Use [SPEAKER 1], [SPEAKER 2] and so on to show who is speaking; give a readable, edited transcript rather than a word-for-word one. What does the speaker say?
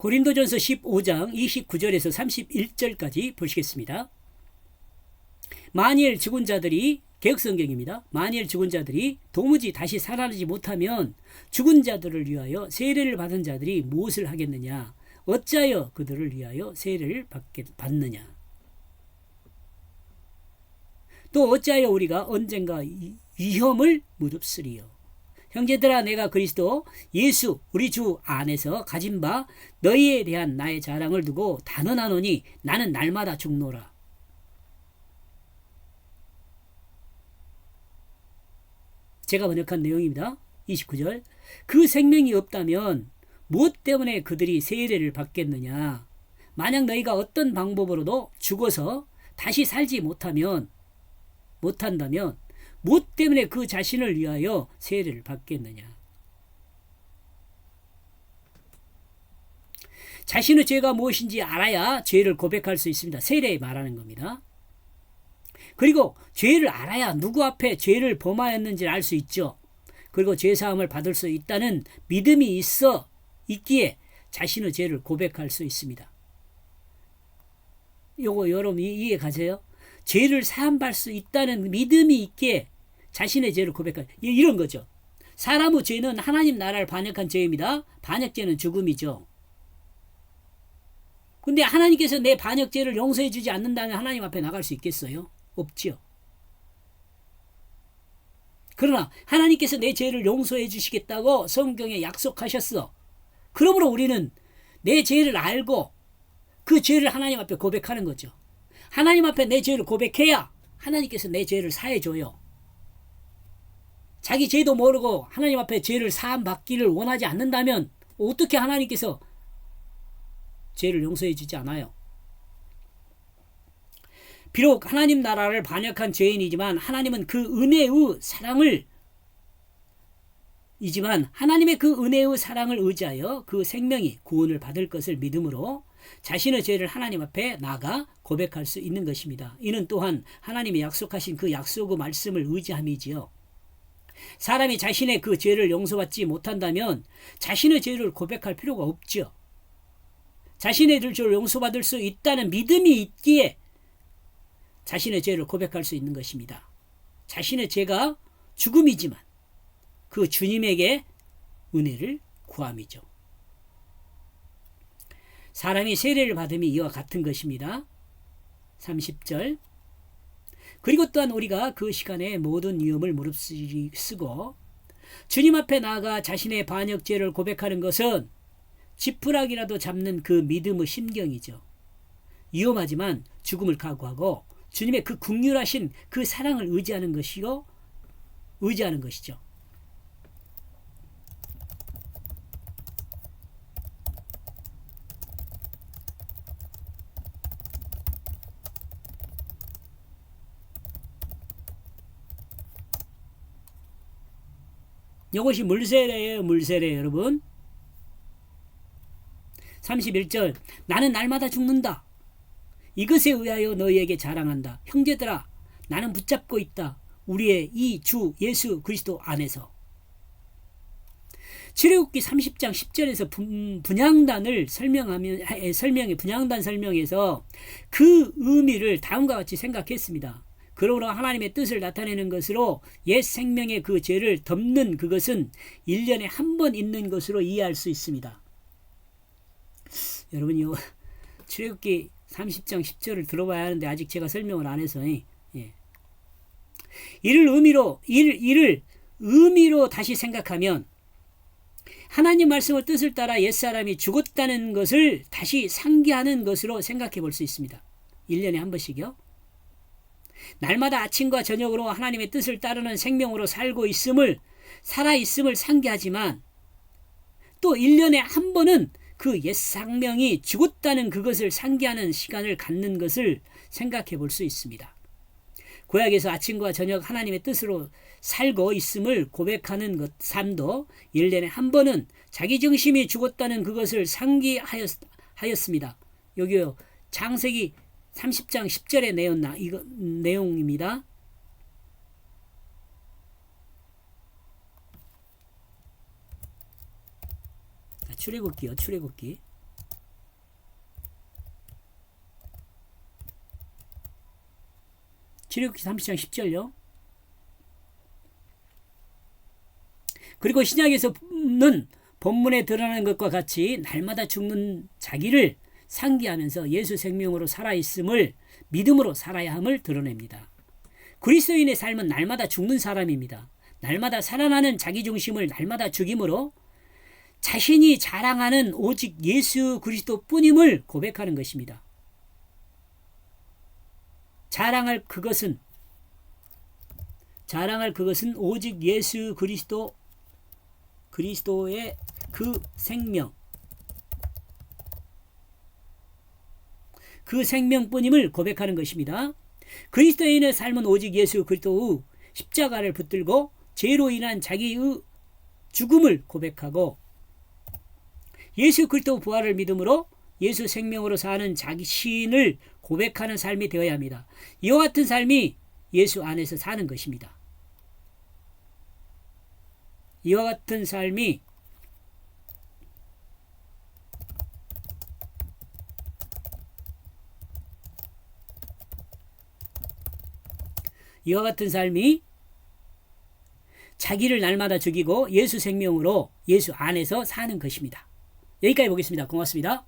[SPEAKER 1] 고린도전서 15장 29절에서 31절까지 보시겠습니다. 만일 죽은 자들이, 개역성경입니다. 만일 죽은 자들이 도무지 다시 살아나지 못하면 죽은 자들을 위하여 세례를 받은 자들이 무엇을 하겠느냐? 어찌하여 그들을 위하여 세례를 받느냐? 또 어찌하여 우리가 언젠가 위험을 무릅쓰리요? 형제들아, 내가 그리스도 예수 우리 주 안에서 가진 바 너희에 대한 나의 자랑을 두고 단언하노니 나는 날마다 죽노라. 제가 번역한 내용입니다. 29절. 그 생명이 없다면 무엇 때문에 그들이 세례를 받겠느냐? 만약 너희가 어떤 방법으로도 죽어서 다시 살지 못한다면 무엇 때문에 그 자신을 위하여 세례를 받겠느냐? 자신의 죄가 무엇인지 알아야 죄를 고백할 수 있습니다. 세례에 말하는 겁니다. 그리고 죄를 알아야 누구 앞에 죄를 범하였는지를 알 수 있죠. 그리고 죄사함을 받을 수 있다는 믿음이 있기에 자신의 죄를 고백할 수 있습니다. 요거 여러분 이해 가세요? 죄를 사함받을 수 있다는 믿음이 있기에 자신의 죄를 고백할, 이런 거죠. 사람의 죄는 하나님 나라를 반역한 죄입니다. 반역죄는 죽음이죠. 근데 하나님께서 내 반역죄를 용서해 주지 않는다면 하나님 앞에 나갈 수 있겠어요? 없지요. 그러나 하나님께서 내 죄를 용서해 주시겠다고 성경에 약속하셨어. 그러므로 우리는 내 죄를 알고 그 죄를 하나님 앞에 고백하는 거죠. 하나님 앞에 내 죄를 고백해야 하나님께서 내 죄를 사해 줘요. 자기 죄도 모르고 하나님 앞에 죄를 사함 받기를 원하지 않는다면 어떻게 하나님께서 죄를 용서해 주지 않아요? 비록 하나님 나라를 반역한 죄인이지만 하나님은 그 은혜의 사랑을 하나님의 그 은혜의 사랑을 의지하여 그 생명이 구원을 받을 것을 믿음으로 자신의 죄를 하나님 앞에 나가 고백할 수 있는 것입니다. 이는 또한 하나님이 약속하신 그 약속의 말씀을 의지함이지요. 사람이 자신의 그 죄를 용서받지 못한다면 자신의 죄를 고백할 필요가 없죠. 자신의 죄를 용서받을 수 있다는 믿음이 있기에 자신의 죄를 고백할 수 있는 것입니다. 자신의 죄가 죽음이지만 그 주님에게 은혜를 구함이죠. 사람이 세례를 받음이 이와 같은 것입니다. 30절. 그리고 또한 우리가 그 시간에 모든 위험을 무릅쓰고 주님 앞에 나아가 자신의 반역죄를 고백하는 것은 지푸라기라도 잡는 그 믿음의 심경이죠. 위험하지만 죽음을 각오하고 주님의 그 긍휼하신 그 사랑을 의지하는 것이죠. 이것이 물세례예요. 물세례 여러분. 31절. 나는 날마다 죽는다. 이것에 의하여 너희에게 자랑한다. 형제들아, 나는 붙잡고 있다. 우리의 이 주 예수 그리스도 안에서. 출애굽기 30장 10절에서 분향단을 분향단 설명에서 그 의미를 다음과 같이 생각했습니다. 그러므로 하나님의 뜻을 나타내는 것으로 옛 생명의 그 죄를 덮는 그것은 1년에 한 번 있는 것으로 이해할 수 있습니다. 여러분이 출애굽기 30장 10절을 들어봐야 하는데 아직 제가 설명을 안 해서 이를 의미로 다시 생각하면 하나님 말씀의 뜻을 따라 옛사람이 죽었다는 것을 다시 상기하는 것으로 생각해 볼 수 있습니다. 1년에 한 번씩이요. 날마다 아침과 저녁으로 하나님의 뜻을 따르는 생명으로 살아있음을 상기하지만 또 1년에 한 번은 그 옛 생명이 죽었다는 그것을 상기하는 시간을 갖는 것을 생각해 볼 수 있습니다. 구약에서 아침과 저녁 하나님의 뜻으로 살고 있음을 고백하는 삶도 1년에 한 번은 자기 중심이 죽었다는 그것을 상기하였습니다. 여기요, 창세기 30장 10절의 내용입니다. 출애굽기 출애굽기 30장 10절요. 그리고 신약에서는 본문에 드러나는 것과 같이 날마다 죽는 자기를 상기하면서 예수 생명으로 살아있음을 믿음으로 살아야 함을 드러냅니다. 그리스도인의 삶은 날마다 죽는 사람입니다. 날마다 살아나는 자기중심을 날마다 죽임으로 자신이 자랑하는 오직 예수 그리스도 뿐임을 고백하는 것입니다. 자랑할 그것은 오직 예수 그리스도의 그 생명, 그 생명뿐임을 고백하는 것입니다. 그리스도인의 삶은 오직 예수 그리스도의 십자가를 붙들고 죄로 인한 자기의 죽음을 고백하고 예수 그리스도 부활을 믿음으로 예수 생명으로 사는 자기 신을 고백하는 삶이 되어야 합니다. 이와 같은 삶이 예수 안에서 사는 것입니다. 이와 같은 삶이 자기를 날마다 죽이고 예수 생명으로 예수 안에서 사는 것입니다. 여기까지 보겠습니다. 고맙습니다.